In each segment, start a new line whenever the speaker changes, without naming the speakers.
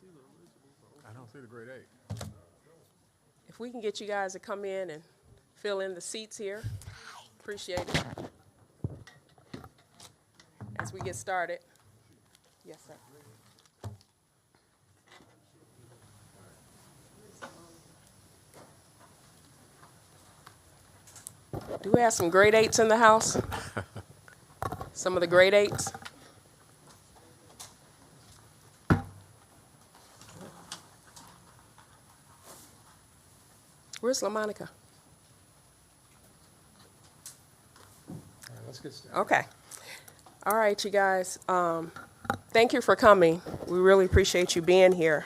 I don't see the grade 8.
If we can get you guys to come in and fill in the seats here, appreciate it. As we get started. Yes, sir. Do we have some grade 8s in the house? Some of the grade 8s? Where's LaMonica?
All right, let's get started.
Okay. All right, you guys. Thank you for coming. We really appreciate you being here.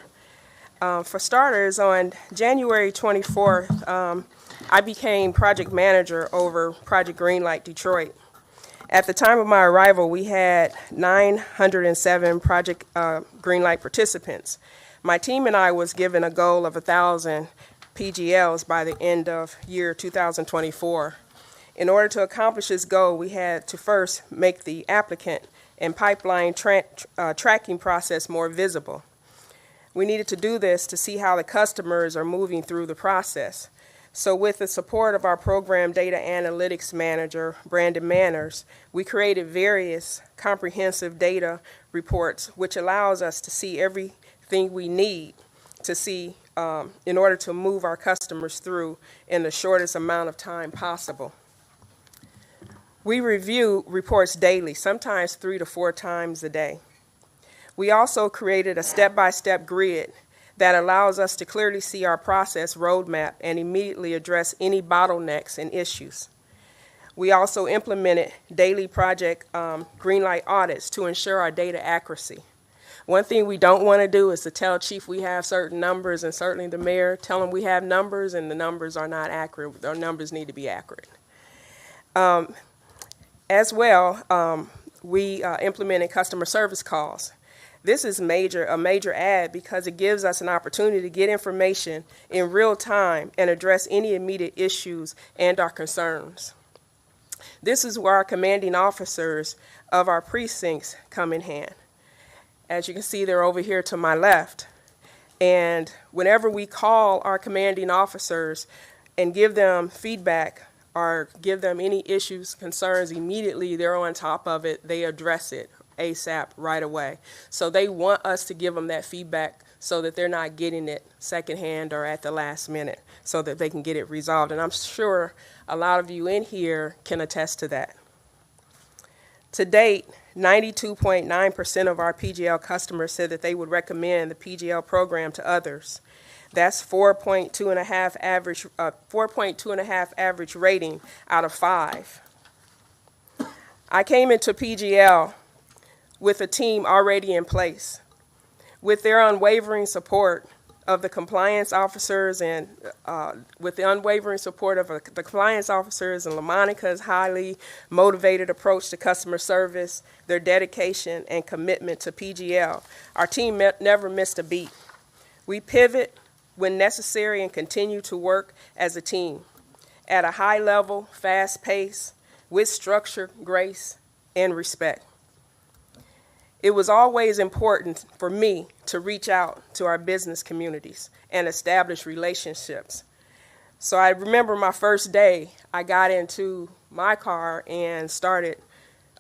For starters, on January 24th, I became project manager over Project Greenlight Detroit. At the time of my arrival, we had 907 Project Greenlight participants. My team and I was given a goal of 1,000 PGLs by the end of year 2024. In order to accomplish this goal, we had to first make the applicant and pipeline tracking process more visible. We needed to do this to see how the customers are moving through the process. So with the support of our program data analytics manager, Brandon Manners, we created various comprehensive data reports, which allows us to see everything we need to see in order to move our customers through in the shortest amount of time possible. We review reports daily, sometimes 3 to 4 times a day. We also created a step-by-step grid that allows us to clearly see our process roadmap and immediately address any bottlenecks and issues. We also implemented daily project Greenlight audits to ensure our data accuracy. One thing we don't want to do is to tell Chief we have certain numbers, and certainly the mayor, tell him we have numbers and the numbers are not accurate. Our numbers need to be accurate. As well, we implemented customer service calls. This is a major add because it gives us an opportunity to get information in real time and address any immediate issues and our concerns. This is where our commanding officers of our precincts come in hand. As you can see, they're over here to my left. And whenever we call our commanding officers and give them feedback or give them any issues, concerns, immediately they're on top of it, they address it ASAP right away. So they want us to give them that feedback so that they're not getting it secondhand or at the last minute so that they can get it resolved. And I'm sure a lot of you in here can attest to that. To date, 92.9% of our PGL customers said that they would recommend the PGL program to others. That's 4.2.5 average rating out of 5. I came into PGL with a team already in place. With their unwavering support of the compliance officers and with the unwavering support of the compliance officers and LaMonica's highly motivated approach to customer service, their dedication and commitment to PGL, our team never missed a beat. We pivot when necessary and continue to work as a team at a high level, fast pace, with structure, grace, and respect. It was always important for me to reach out to our business communities and establish relationships. So I remember my first day, I got into my car and started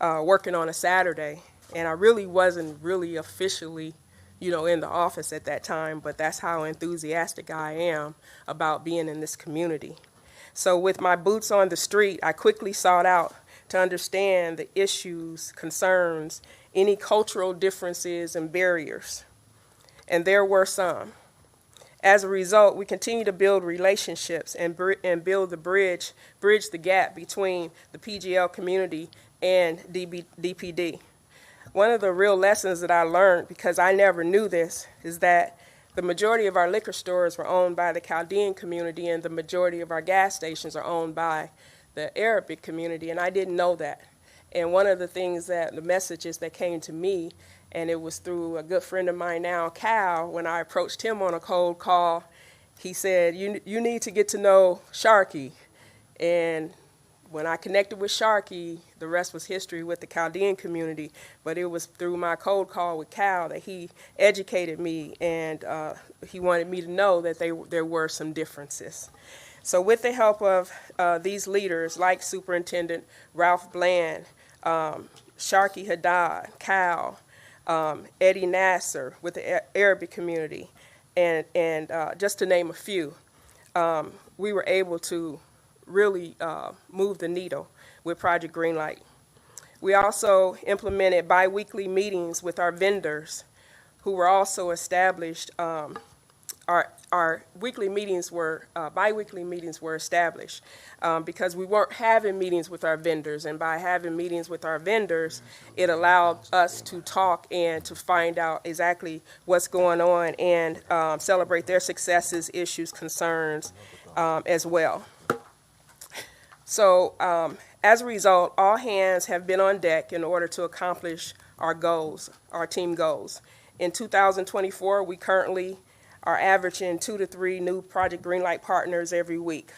working on a Saturday. And I really wasn't really officially, in the office at that time, but that's how enthusiastic I am about being in this community. So with my boots on the street, I quickly sought out to understand the issues, concerns, any cultural differences and barriers. And there were some. As a result, we continue to build relationships and build the bridge the gap between the PGL community and DPD. One of the real lessons that I learned, because I never knew this, is that the majority of our liquor stores were owned by the Chaldean community and the majority of our gas stations are owned by the Arabic community, and I didn't know that. And one of the things the messages that came to me, and it was through a good friend of mine now, Cal, when I approached him on a cold call, he said, you need to get to know Sharky. And when I connected with Sharky, the rest was history with the Chaldean community. But it was through my cold call with Cal that he educated me, and he wanted me to know that there were some differences. So with the help of these leaders like Superintendent Ralph Bland, Sharkey Haddad, Cal, Eddie Nasser with the Arabic community, and just to name a few, we were able to really move the needle with Project Greenlight. We also implemented biweekly meetings with our vendors, who were also established. Our weekly meetings were, biweekly meetings were established because we weren't having meetings with our vendors. And by having meetings with our vendors, it allowed us to talk and to find out exactly what's going on and celebrate their successes, issues, concerns as well. So as a result, all hands have been on deck in order to accomplish our goals, our team goals. In 2024, we currently are averaging 2 to 3 new Project Greenlight partners every week.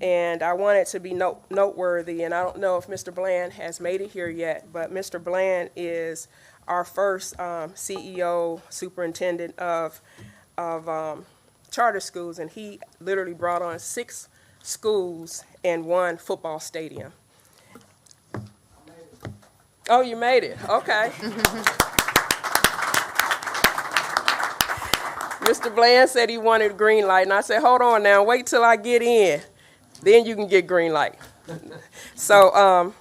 And I want it to be noteworthy, and I don't know if Mr. Bland has made it here yet, but Mr. Bland is our first CEO, superintendent of charter schools, and he literally brought on 6 schools and 1 football stadium. Oh, you made it, okay. Mr. Bland said he wanted green light, and I said, hold on now, wait till I get in. Then you can get green light. So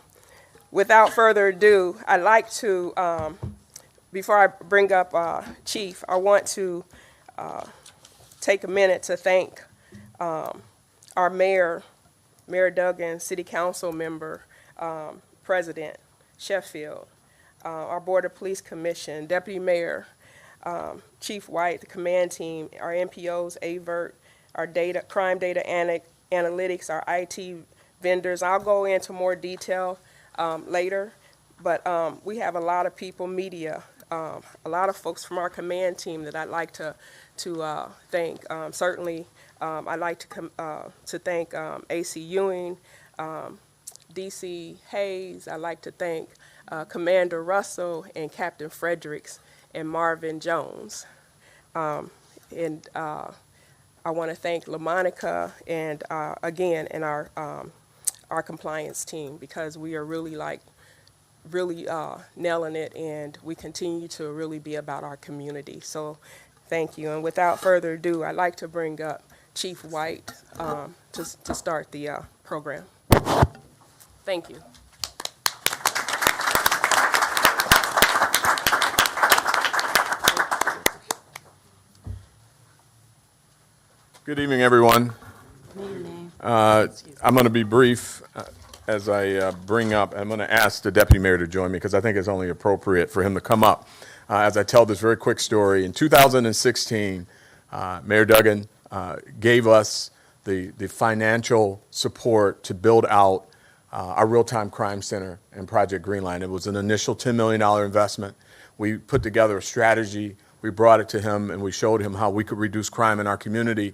without further ado, I'd like to, before I bring up Chief, I want to take a minute to thank our mayor, Mayor Duggan, City Council member, President Sheffield, our Board of Police Commission, Deputy Mayor, Chief White, the command team, our NPOs, AVERT, our crime data analytics, our IT vendors. I'll go into more detail later, but we have a lot of people, media, a lot of folks from our command team that I'd like to thank. Certainly, I'd like to thank AC Ewing, DC Hayes. I'd like to thank Commander Russell and Captain Fredericks and Marvin Jones. And I want to thank LaMonica and again, and our compliance team, because we are really nailing it, and we continue to really be about our community. So thank you. And without further ado, I'd like to bring up Chief White to start the program. Thank you.
Good evening, everyone. I'm going to be brief as I bring up. I'm going to ask the deputy mayor to join me because I think it's only appropriate for him to come up as I tell this very quick story. In 2016, Mayor Duggan gave us the financial support to build out our real-time crime center and Project Greenlight. It was an initial $10 million investment. We put together a strategy. We brought it to him, and we showed him how we could reduce crime in our community.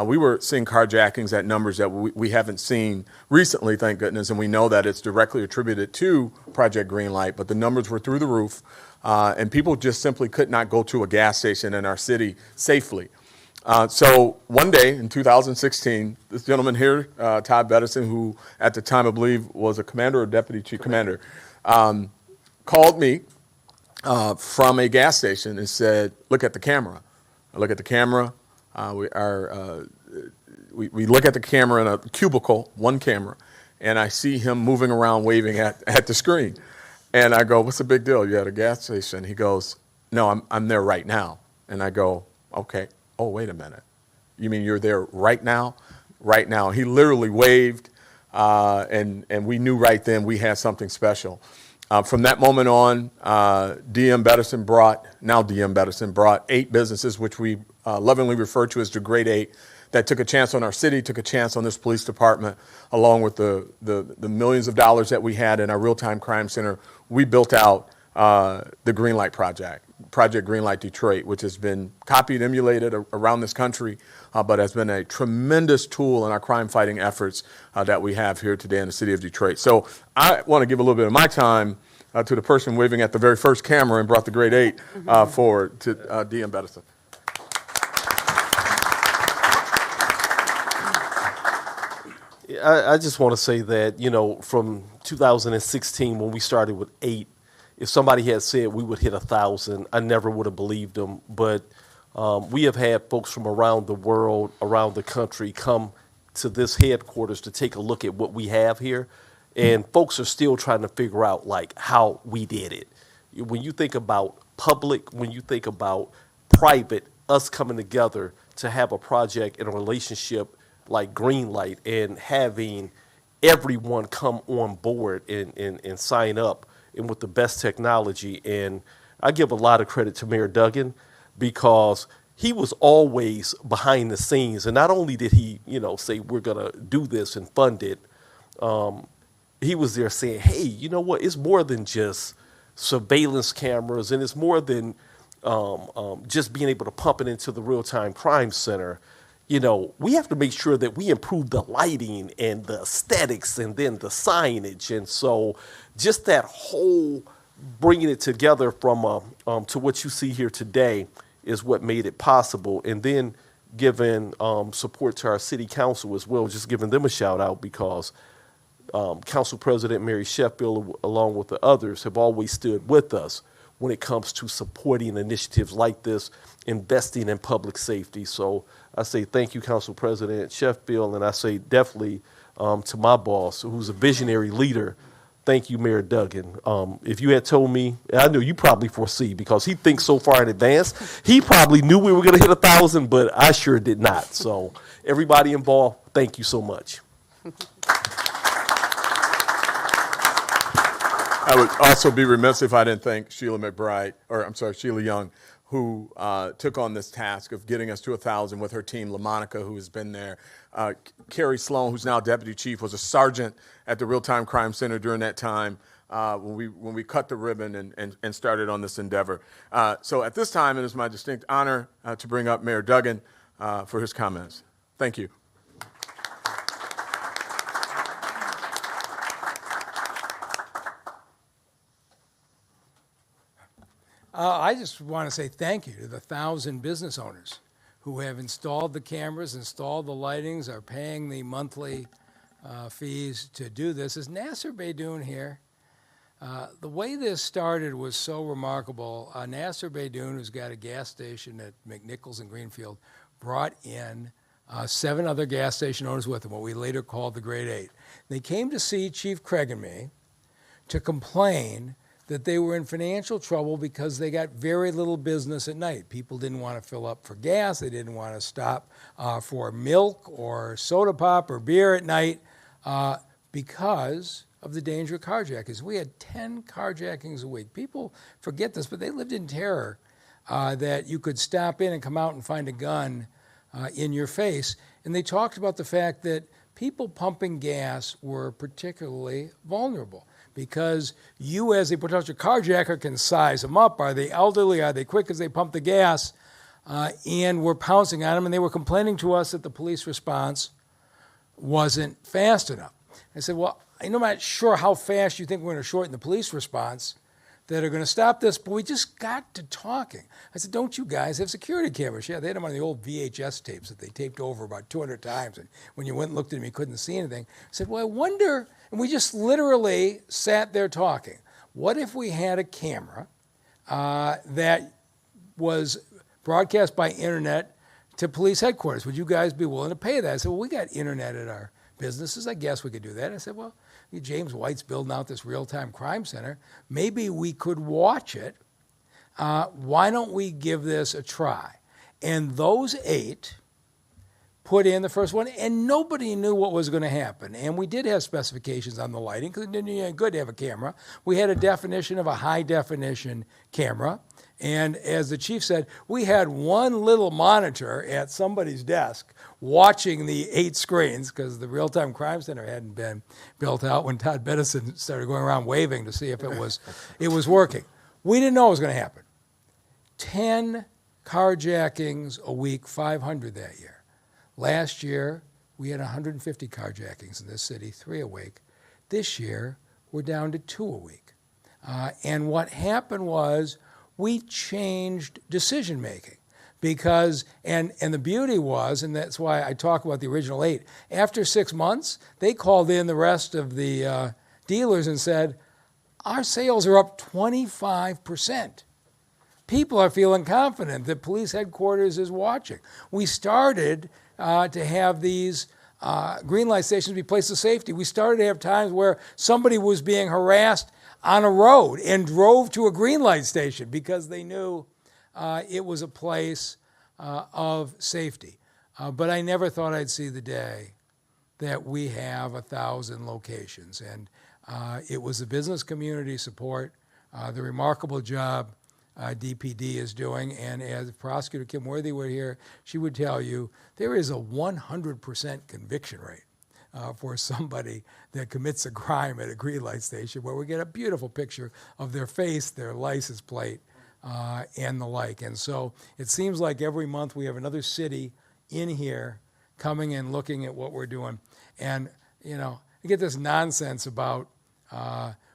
We were seeing carjackings at numbers that we haven't seen recently, thank goodness, and we know that it's directly attributed to Project Greenlight, but the numbers were through the roof, and people just simply could not go to a gas station in our city safely. So one day in 2016, this gentleman here, Todd Bettison, who at the time I believe was a commander or deputy chief commander, called me from a gas station and said, look at the camera. I look at the camera. We look at the camera in a cubicle, one camera, and I see him moving around waving at the screen. And I go, what's the big deal? You at a gas station? He goes, no, I'm there right now. And I go, okay. Oh, wait a minute. You mean you're there right now? Right now. He literally waved, and we knew right then we had something special. From that moment on, DM Bettison brought 8 businesses, which we lovingly refer to as the Great 8, that took a chance on our city, took a chance on this police department, along with the millions of dollars that we had in our real-time crime center. We built out the Greenlight Project. Project Greenlight Detroit, which has been copied, emulated around this country, but has been a tremendous tool in our crime-fighting efforts that we have here today in the city of Detroit. So I want to give a little bit of my time to the person waving at the very first camera and brought the grade 8 forward, to DM Bettison.
I just want to say that, you know, from 2016 when we started with 8, if somebody had said we would hit 1,000, I never would have believed them. But we have had folks from around the world, around the country, come to this headquarters to take a look at what we have here. And folks are still trying to figure out, like, how we did it. When you think about public, when you think about private, us coming together to have a project and a relationship like Greenlight and having everyone come on board and sign up and with the best technology. And I give a lot of credit to Mayor Duggan because he was always behind the scenes. And not only did he, you know, say we're going to do this and fund it, he was there saying, hey, you know what, it's more than just surveillance cameras, and it's more than just being able to pump it into the real-time crime center. You know, we have to make sure that we improve the lighting and the aesthetics and then the signage. And so just that whole bringing it together from to what you see here today is what made it possible. And then giving support to our city council as well, just giving them a shout out because Council President Mary Sheffield, along with the others, have always stood with us when it comes to supporting initiatives like this, investing in public safety. So I say thank you, Council President Sheffield, and I say definitely to my boss, who's a visionary leader, thank you, Mayor Duggan. If you had told me, I knew you probably foresee because he thinks so far in advance, he probably knew we were going to hit 1,000, but I sure did not. So everybody involved, thank you so much.
I would also be remiss if I didn't thank Sheila Young, who took on this task of getting us to 1,000 with her team, LaMonica, who has been there. Carrie Sloan, who's now deputy chief, was a sergeant at the Real-Time Crime Center during that time when we cut the ribbon and started on this endeavor. So at this time, it is my distinct honor to bring up Mayor Duggan for his comments. Thank you.
I just want to say thank you to the 1,000 business owners who have installed the cameras, installed the lightings, are paying the monthly fees to do this. Is Nasser Beydoun here? The way this started was so remarkable. Nasser Beydoun, who's got a gas station at McNichols and Greenfield, brought in 7 other gas station owners with him, what we later called the Grade 8. They came to see Chief Craig and me to complain that they were in financial trouble because they got very little business at night. People didn't want to fill up for gas. They didn't want to stop for milk or soda pop or beer at night because of the danger of carjackings. We had 10 carjackings a week. People forget this, but they lived in terror that you could stop in and come out and find a gun in your face. And they talked about the fact that people pumping gas were particularly vulnerable, because you as a potential carjacker can size them up. Are they elderly? Are they quick as they pump the gas? And we're pouncing on them, and they were complaining to us that the police response wasn't fast enough. I said, well, I'm not sure how fast you think we're going to shorten the police response that are going to stop this, but we just got to talking. I said, don't you guys have security cameras? Yeah, they had them on the old VHS tapes that they taped over about 200 times, and when you went and looked at them, you couldn't see anything. I said, well, I wonder, and we just literally sat there talking, what if we had a camera that was broadcast by internet to police headquarters? Would you guys be willing to pay that? I said, well, we got internet at our businesses. I guess we could do that. I said, well, James White's building out this real-time crime center. Maybe we could watch it. Why don't we give this a try? And those 8 put in the first one, and nobody knew what was going to happen. And we did have specifications on the lighting, because it didn't be good to have a camera. We had a definition of a high-definition camera. And as the chief said, we had one little monitor at somebody's desk watching the 8 screens, because the real-time crime center hadn't been built out when Todd Bettison started going around waving to see if it was working. We didn't know what was going to happen. 10 carjackings a week, 500 that year. Last year, we had 150 carjackings in this city, 3 a week. This year, we're down to 2 a week. And what happened was we changed decision making because, and the beauty was, and that's why I talk about the original 8, after 6 months, they called in the rest of the dealers and said, our sales are up 25%. People are feeling confident that police headquarters is watching. We started to have these green light stations be places of safety. We started to have times where somebody was being harassed on a road and drove to a green light station because they knew it was a place of safety. But I never thought I'd see the day that we have 1,000 locations. And it was the business community support, the remarkable job DPD is doing. And as Prosecutor Kim Worthy were here, she would tell you there is a 100% conviction rate for somebody that commits a crime at a green light station, where we get a beautiful picture of their face, their license plate, and the like. And so it seems like every month we have another city in here coming and looking at what we're doing. And, you know, you get this nonsense about,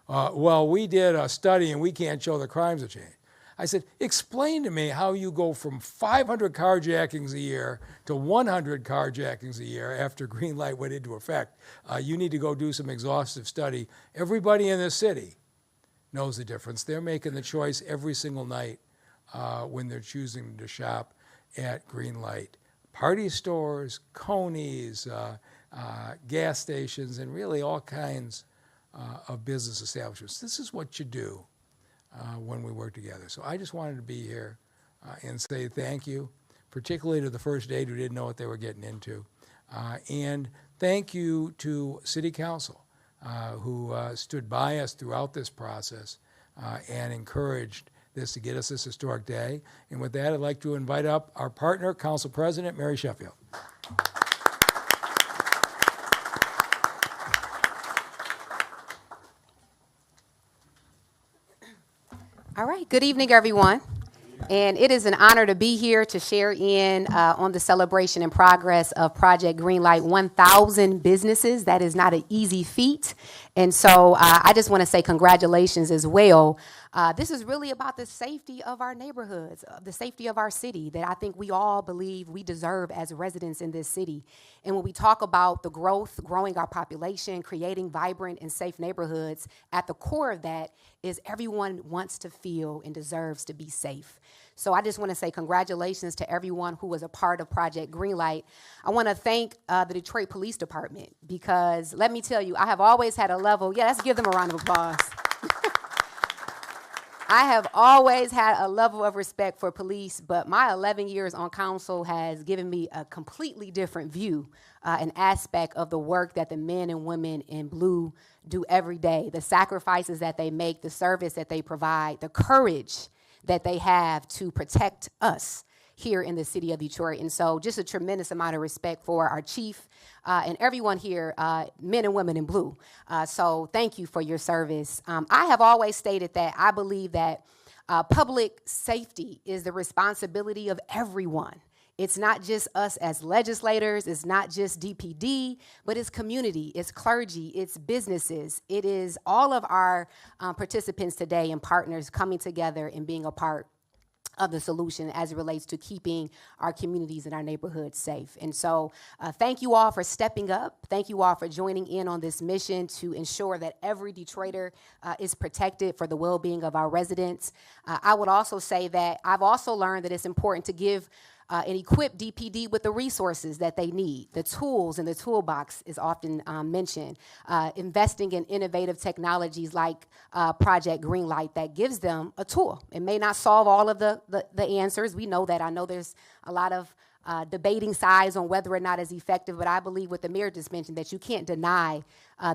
well, we did a study and we can't show the crimes have changed. I said, explain to me how you go from 500 carjackings a year to 100 carjackings a year after green light went into effect. You need to go do some exhaustive study. Everybody in this city knows the difference. They're making the choice every single night when they're choosing to shop at green light. Party stores, Coney's, gas stations, and really all kinds of business establishments. This is what you do when we work together. So I just wanted to be here and say thank you, particularly to the first aid who didn't know what they were getting into. And thank you to City Council who stood by us throughout this process and encouraged this to get us this historic day. And with that, I'd like to invite up our partner, Council President Mary Sheffield.
All right, good evening, everyone. And it is an honor to be here to share in on the celebration and progress of Project Greenlight 1,000 businesses. That is not an easy feat. And so I just want to say congratulations as well. This is really about the safety of our neighborhoods, the safety of our city that I think we all believe we deserve as residents in this city. And when we talk about the growth, growing our population, creating vibrant and safe neighborhoods, at the core of that is everyone wants to feel and deserves to be safe. So I just want to say congratulations to everyone who was a part of Project Greenlight. I want to thank the Detroit Police Department because let me tell you, I have always had a level, let's give them a round of applause. I have always had a level of respect for police, but my 11 years on council has given me a completely different view, an aspect of the work that the men and women in blue do every day, the sacrifices that they make, the service that they provide, the courage that they have to protect us here in the city of Detroit. And so just a tremendous amount of respect for our chief and everyone here, men and women in blue. So thank you for your service. I have always stated that I believe that public safety is the responsibility of everyone. It's not just us as legislators, it's not just DPD, but it's community, it's clergy, it's businesses. It is all of our participants today and partners coming together and being a part of the solution as it relates to keeping our communities and our neighborhoods safe. And so thank you all for stepping up. Thank you all for joining in on this mission to ensure that every Detroiter is protected for the well-being of our residents. I would also say that I've also learned that it's important to give and equip DPD with the resources that they need. The tools in the toolbox is often mentioned. Investing in innovative technologies like Project Greenlight that gives them a tool. It may not solve all of the answers. We know that. I know there's a lot of debating sides on whether or not it's effective, but I believe what the mayor just mentioned, that you can't deny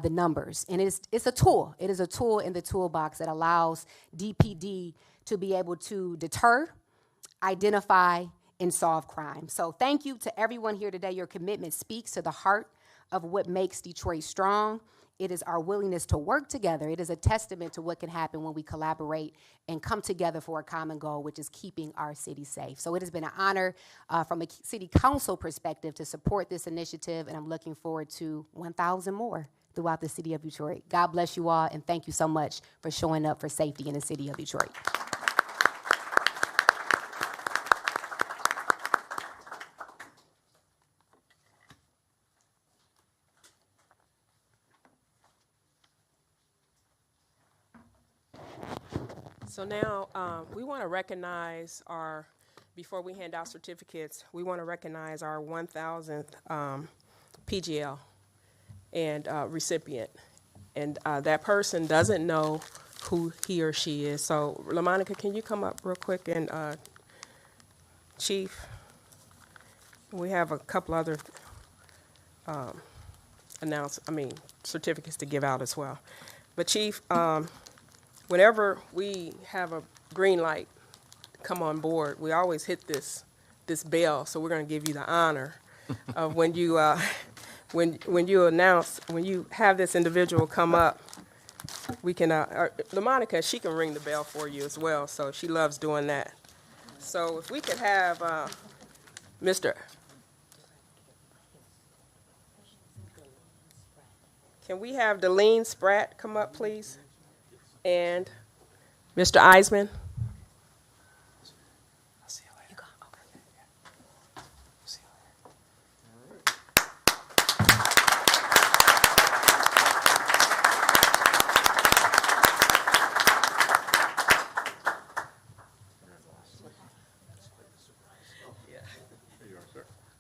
the numbers. And it's a tool. It is a tool in the toolbox that allows DPD to be able to deter, identify, and solve crime. So thank you to everyone here today. Your commitment speaks to the heart of what makes Detroit strong it is our willingness to work together. It is a testament to what can happen when we collaborate and come together for a common goal, which is keeping our city safe. So it has been an honor from a city council perspective to support this initiative, and I'm looking forward to 1,000 more throughout the city of Detroit. God bless you all, and thank you so much for showing up for safety in the city of Detroit.
So now we want to recognize before we hand out certificates, we want to recognize our 1,000th PGL and recipient. And that person doesn't know who he or she is. So LaMonica, can you come up real quick? And Chief, we have a couple other certificates to give out as well. But Chief, whenever we have a green light come on board, we always hit this bell. So we're going to give you the honor of when you have this individual come up. We can LaMonica, she can ring the bell for you as well. So she loves doing that. So if we could have Mr. Can we have Delene Spratt come up, please? And Mr. Eisman.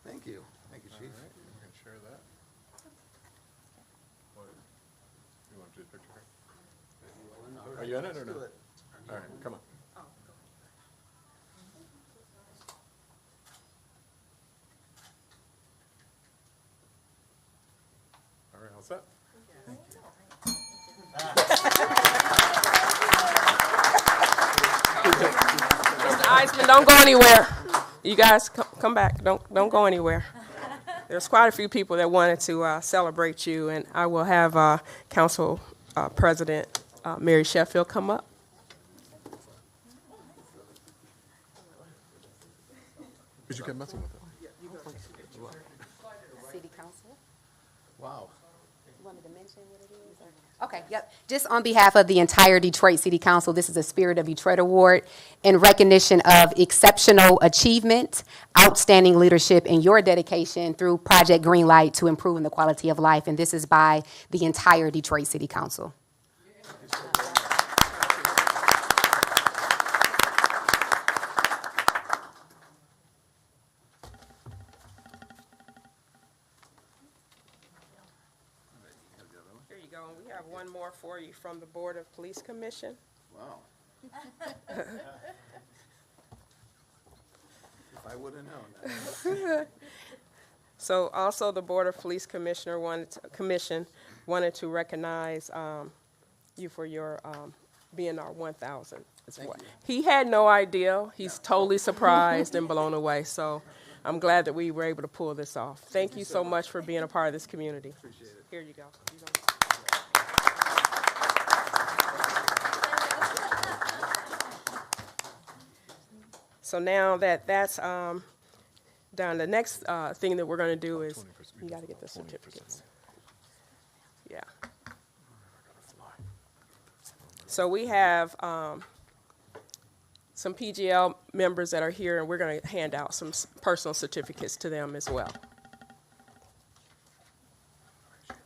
Thank you. Thank you, Chief.
You can share that. You want to do the picture? Are you in it or no? All right, come on. All right, all set?
Mr. Eisman, don't go anywhere. You guys come back. Don't go anywhere. There's quite a few people that wanted to celebrate you, and I will have Council President Mary Sheffield come up.
Did you get messing with it?
City Council?
Wow.
You wanted to mention what it is? Okay, yep. Just on behalf of the entire Detroit City Council, this is a Spirit of Detroit Award in recognition of exceptional achievement, outstanding leadership, and your dedication through Project Greenlight to improving the quality of life. And this is by the entire Detroit City Council.
Here you go. And we have one more for you from the Board of Police Commission.
Wow. If I would have known.
So also the Board of Police Commission wanted to recognize you for your being our 1,000 as well. He had no idea. He's totally surprised and blown away. So I'm glad that we were able to pull this off. Thank you so much for being a part of this community. Appreciate it. Here you go. So now that that's done, the next thing that we're going to do is you got to get the certificates. Yeah. So we have some PGL members that are here, and we're going to hand out some personal certificates to them as well.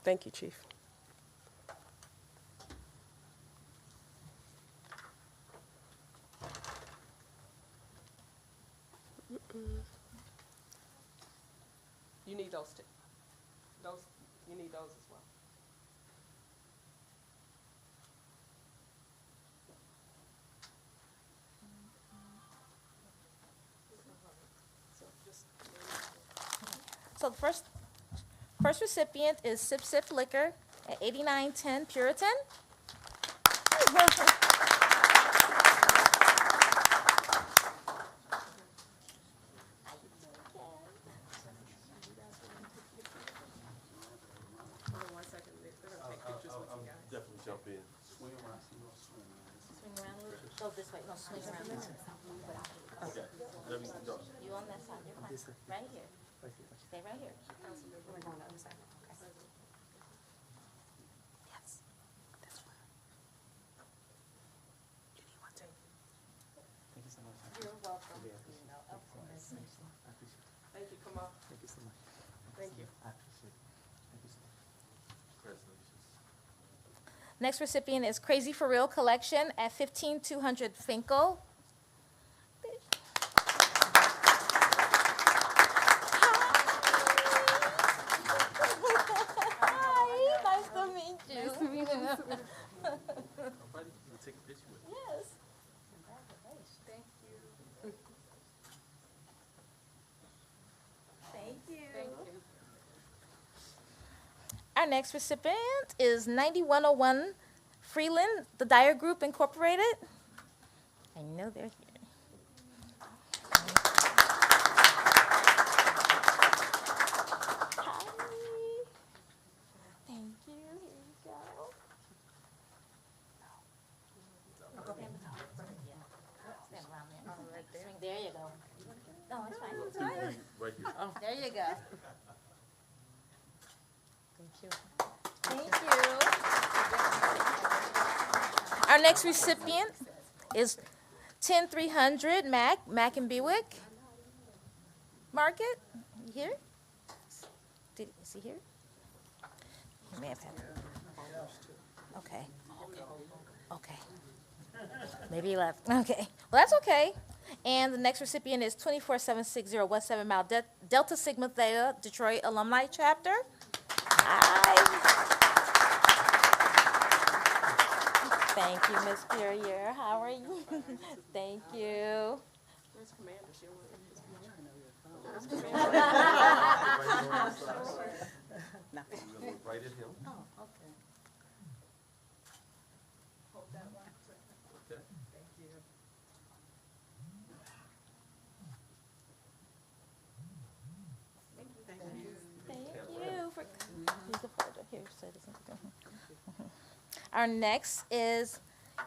Thank you, Chief. You need those too. You need those as well.
So the first recipient is Sip Sip Liquor at 8910 Puritan.
Hold on 1 second. They're going to take pictures
this way, no, swing around this way. You on that side, you're fine, right here. Stay right here. We're going on the other side. Yes. This one. Do you want to?
Thank you so much.
You're welcome. You know, of course.
I appreciate it.
Thank you, come on.
Thank you so much.
Thank you.
I appreciate it. Thank you so much.
Next recipient is Crazy for Real Collection at 15200 Finkel. Hi, nice to meet you. Nice to meet you. Yes. Thank you. Our next recipient is 9101 Freeland, the Dyer Group Incorporated. I know they're here. Hi. Thank you. Here you go. Stand around there. Right there. There you go. No, it's fine. It's fine.
Right here.
There you go. Thank you. Our next recipient is 10300 Mac and Bewick Market. You here? Is he here? He may have had. Okay. Okay. Maybe he left. Okay. Well, that's okay. And the next recipient is 24760 West 7 Mile Delta Sigma Theta Detroit Alumni Chapter. Hi. Thank you, Miss Perrier. How are you? Thank you.
Where's Commander? She over there.
Right at him.
Thank you for here's a photo. Here, citizen. Our next is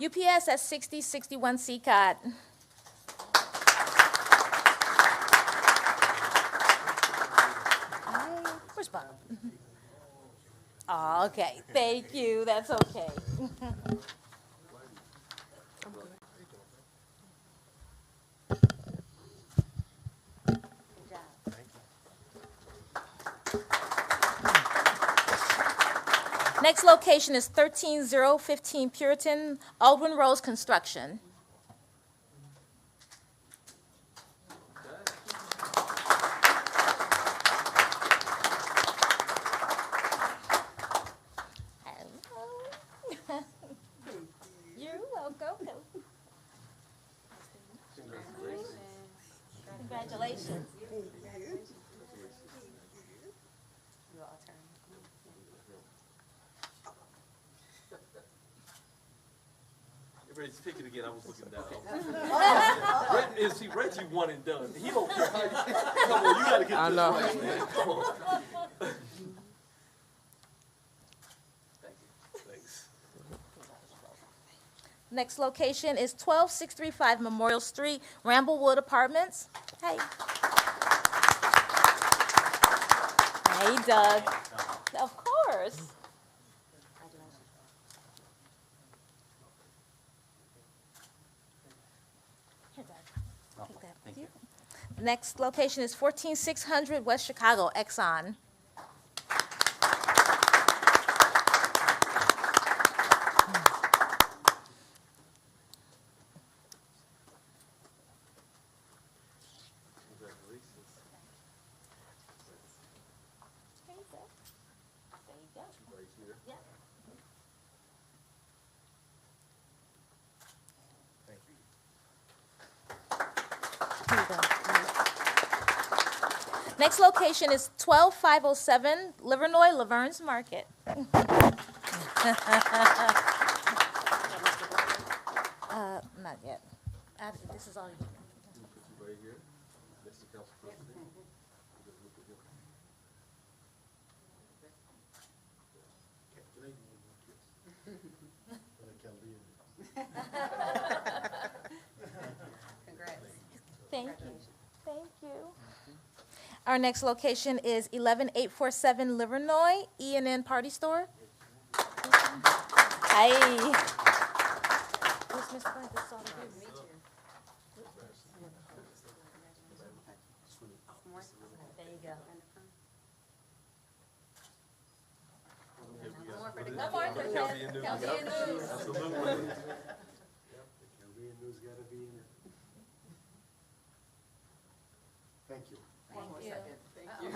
UPS at 6061 CCOT. Where's Bob? Oh, okay. Thank you. That's okay. Next location is 13015 Puritan, Aldwin Rose Construction. Hello. You're welcome. Congratulations.
Ready to take it again. I was looking down. See, Reggie one and done. He don't care how you. Come on, you gotta get this right, man. Come on. Thank you. Thanks.
Next location is 12635 Memorial Street, Ramblewood Apartments. Hey. Hey, Doug. Of course. Here, Doug. Take that with you. Next location is 14600 West Chicago, Exxon. There you go. There you go.
Right here.
Yeah.
Thank you.
Here you go. Next location is 12507 Livernois Laverne's Market. Not yet. This is all you.
Right here. Next to Council President. You just look at him.
Thank you. Thank you. Our next location is 11847 Livernois, E&N Party Store. Hi. Where's Miss Frank? This is all of you. There you go. No more for the Caribbean news.
Thank you.
One more.
Yeah.
Thank you.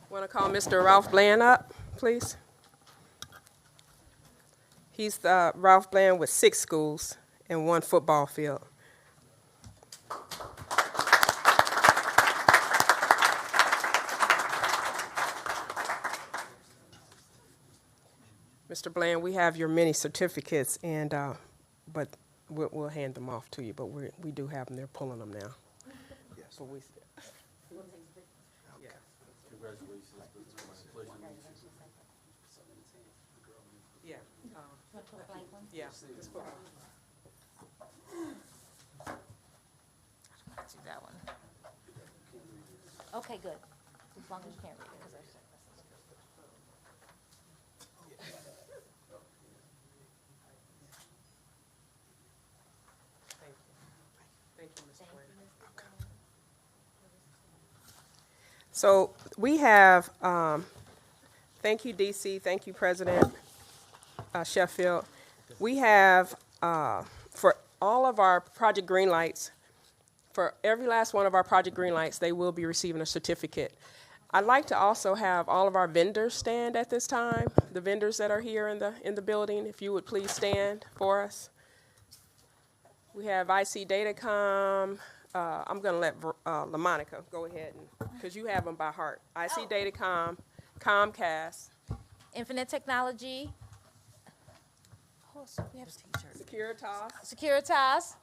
Want to call Mr. Ralph Bland up, please? He's Ralph Bland with 6 schools and 1 football field. Mr. Bland, we have your many certificates, and but we'll hand them off to you. But we do have them. They're pulling them now.
Yes.
But we, yeah. Yeah. let's put 'em on.
Do that one. Okay, good. As long as you can't read it, 'cause there's.
Thank you, Mr. Bland. So we have, thank you, DC, thank you, President Sheffield. We have, for all of our Project Green Lights, for every last one of our Project Green Lights, they will be receiving a certificate. I'd like to also have all of our vendors stand at this time, the vendors that are here in the building, if you would please stand for us. We have IC Datacom. I'm going to let LaMonica go ahead, because you have them by heart. IC Datacom, Comcast,
Infinite Technology. Oh, so we have
Securitas.
Securitas.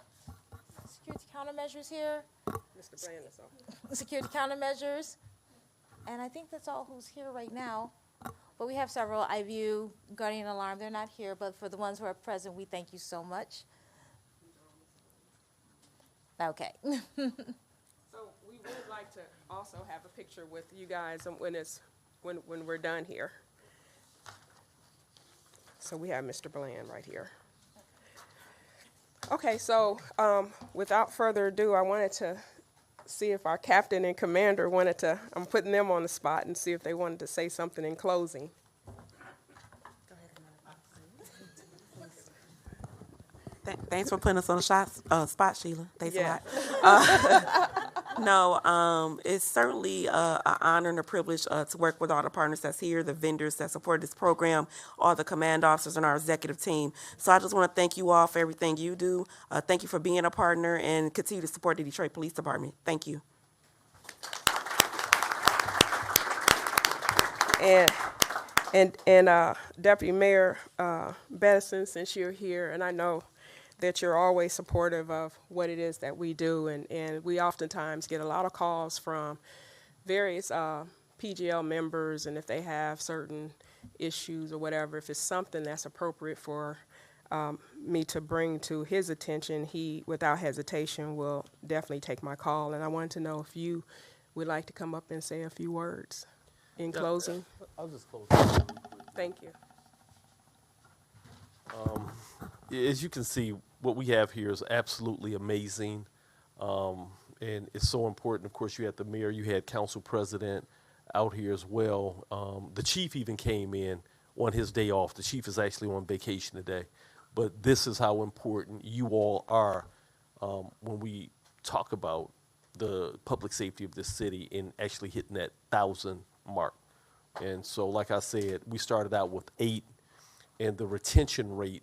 Security countermeasures here.
Mr. Bland is on.
Security countermeasures. And I think that's all who's here right now. But we have several. iView, Guardian Alarm, they're not here, but for the ones who are present, we thank you so much. Okay.
So we would like to also have a picture with you guys when we're done here. So we have Mr. Bland right here. Okay, so without further ado, I wanted to see if our captain and commander wanted to, I'm putting them on the spot, and see if they wanted to say something in closing.
Thanks for putting us on the spot, Sheila. Thanks
Yeah.
a lot. No, it's certainly an honor and a privilege to work with all the partners that's here, the vendors that support this program, all the command officers and our executive team. So I just want to thank you all for everything you do. Thank you for being a partner, and continue to support the Detroit Police Department. Thank you.
And Deputy Mayor Bettison, since you're here, and I know that you're always supportive of what it is that we do, and we oftentimes get a lot of calls from various PGL members, and if they have certain issues or whatever, if it's something that's appropriate for me to bring to his attention, he, without hesitation, will definitely take my call. And I wanted to know if you would like to come up and say a few words in closing.
I'll just close.
Thank you.
As you can see, what we have here is absolutely amazing, and it's so important. Of course, you had the mayor, you had council president out here as well. The chief even came in on his day off. The chief is actually on vacation today, but this is how important you all are when we talk about the public safety of this city and actually hitting that 1,000 mark. And so, like I said, we started out with 8, and the retention rate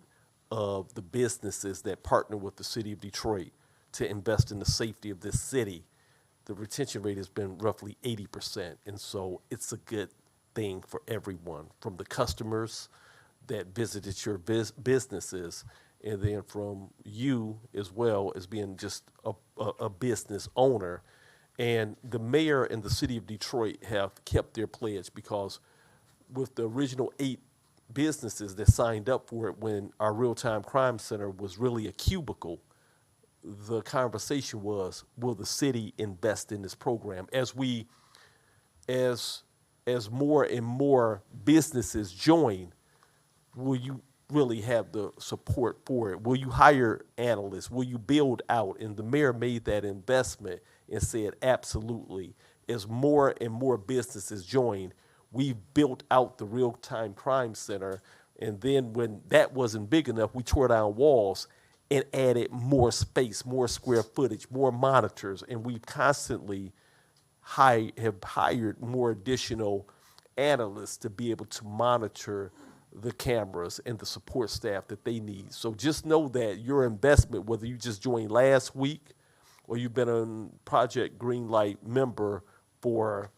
of the businesses that partner with the city of Detroit to invest in the safety of this city, the retention rate has been roughly 80%. And so it's a good thing for everyone, from the customers that visited your businesses, and then from you as well as being just a business owner. And the mayor and the city of Detroit have kept their pledge, because with the original 8 businesses that signed up for it when our real-time crime center was really a cubicle, the conversation was, will the city invest in this program? As more and more businesses join, will you really have the support for it? Will you hire analysts? Will you build out? And the mayor made that investment and said, absolutely. As more and more businesses join, we built out the real-time crime center. And then when that wasn't big enough, we tore down walls and added more space, more square footage, more monitors. And we constantly have hired more additional analysts to be able to monitor the cameras and the support staff that they need. So just know that your investment, whether you just joined last week or you've been a Project Greenlight member for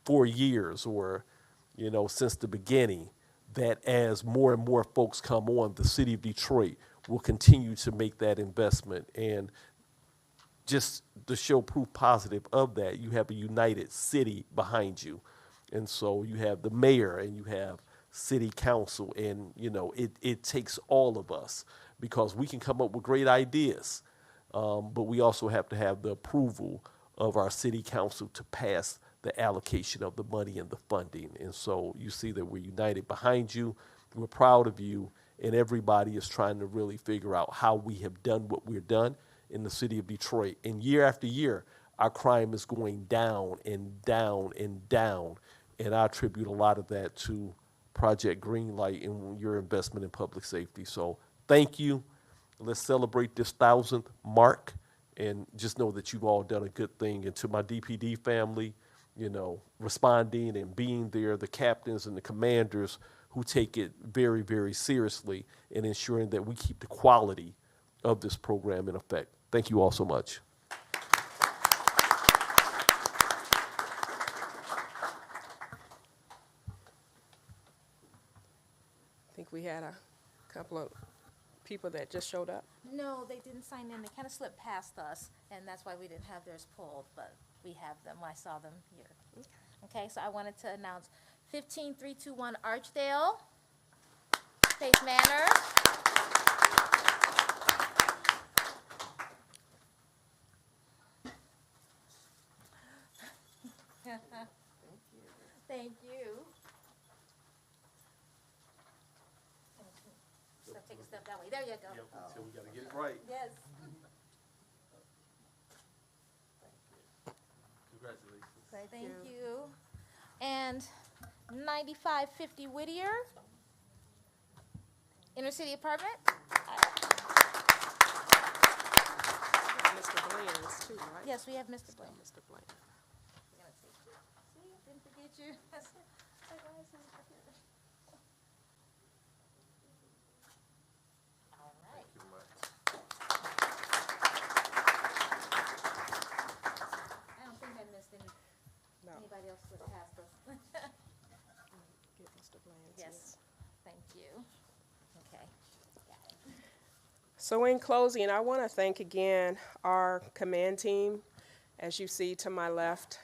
4 years, or since the beginning, that as more and more folks come on, the city of Detroit will continue to make that investment. And just to show proof positive of that, you have a united city behind you. And so you have the mayor and you have city council, and it takes all of us, because we can come up with great ideas, but we also have to have the approval of our city council to pass the allocation of the money and the funding. And so you see that we're united behind you, we're proud of you, and everybody is trying to really figure out how we have done what we've done in the city of Detroit. And year after year, our crime is going down and down and down, and I attribute a lot of that to Project Greenlight and your investment in public safety. So thank you. Let's celebrate this 1,000th mark, and just know that you've all done a good thing. And to my DPD family, responding and being there, the captains and the commanders who take it very, very seriously in ensuring that we keep the quality of this program in effect. Thank you all so much.
I think we had a couple of people that just showed up.
No, they didn't sign in. They kind of slipped past us, and that's why we didn't have theirs pulled, but we have them. I saw them here. Okay, so I wanted to announce 15321 Archdale, Faith Manor. Thank you. So take a step that way. There you go.
So we got to get it right.
Yes.
Congratulations.
Thank you. And 9550 Whittier, Inner City Apartment.
Mr. Bland's too, right?
Yes, we have Mr. Blaine.
Mr. Bland.
We're gonna see. See, didn't forget you. All right. I don't think I missed
No,
anybody else that passed us.
get Mr. Bland's.
Yes, thank you. Okay. Got it.
So in closing, I want to thank again our command team. As you see to my left,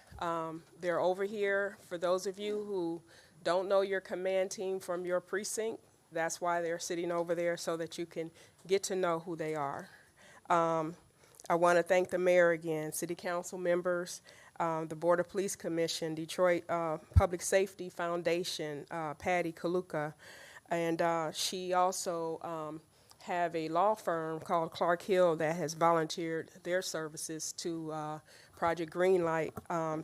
they're over here. For those of you who don't know your command team from your precinct, that's why they're sitting over there, so that you can get to know who they are. I want to thank the mayor again, city council members, the Board of Police Commission, Detroit Public Safety Foundation, Patty Kaluka, and she also have a law firm called Clark Hill that has volunteered their services to Project Greenlight,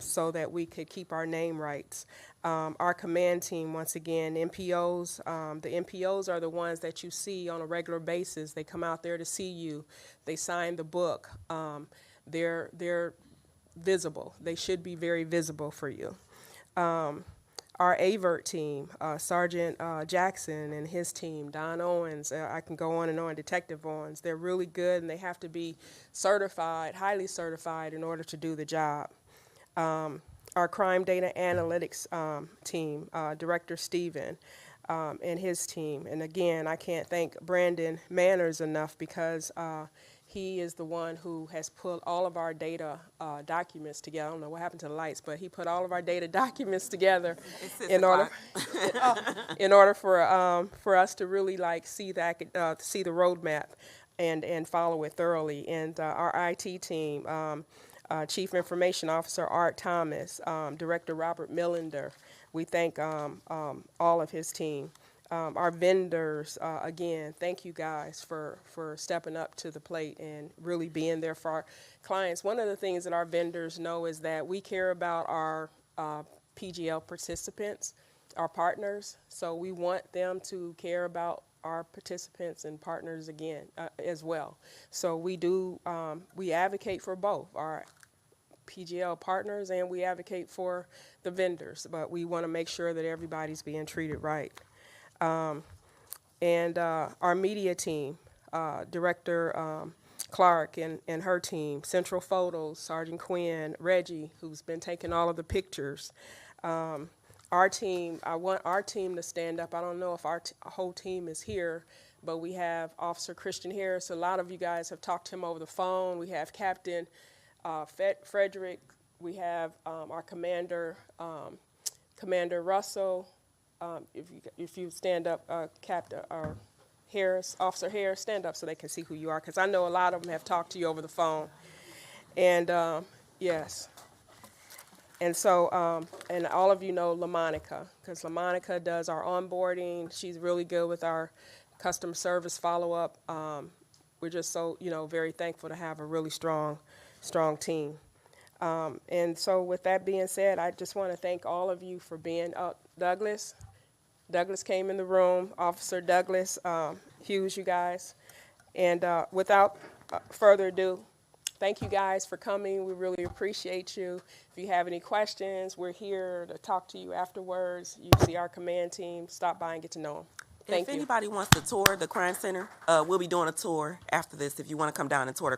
so that we could keep our name rights. Our command team, once again, MPOs, the MPOs are the ones that you see on a regular basis. They come out there to see you. They sign the book. They're visible. They should be very visible for you. Our AVERT team, Sergeant Jackson and his team, Don Owens, I can go on and on, Detective Owens, they're really good, and they have to be certified, highly certified, in order to do the job. Our crime data analytics team, Director Stephen and his team. And again, I can't thank Brandon Manners enough, because he is the one who has put all of our data documents together. I don't know what happened to the lights, but he put all of our data documents together
It's 6
in order
o'clock.
in order for us to really like see see the roadmap and follow it thoroughly. And our IT team, Chief Information Officer Art Thomas, Director Robert Millender, we thank all of his team. Our vendors, again, thank you guys for stepping up to the plate and really being there for our clients. One of the things that our vendors know is that we care about our PGL participants, our partners, so we want them to care about our participants and partners again as well. So we advocate for both our PGL partners and we advocate for the vendors, but we want to make sure that everybody's being treated right. And our media team, Director Clark and her team, Central Photos, Sergeant Quinn, Reggie, who's been taking all of the pictures. Our team, I want our team to stand up. I don't know if our whole team is here, but we have Officer Christian Harris. A lot of you guys have talked to him over the phone. We have Captain Frederick. We have our commander, Commander Russell. If you stand up, Captain Harris, Officer Harris, stand up so they can see who you are, because I know a lot of them have talked to you over the phone. And yes. And so, and all of you know LaMonica, because LaMonica does our onboarding. She's really good with our customer service follow-up. We're just so, very thankful to have a really strong team. And so with that being said, I just want to thank all of you for being up. Douglas came in the room, Officer Douglas, Hughes, you guys. And without further ado, thank you guys for coming. We really appreciate you. If you have any questions, we're here to talk to you afterwards. You see our command team. Stop by and get to know them. Thank
If
you.
anybody wants to tour the crime center, we'll be doing a tour after this if you want to come down and tour the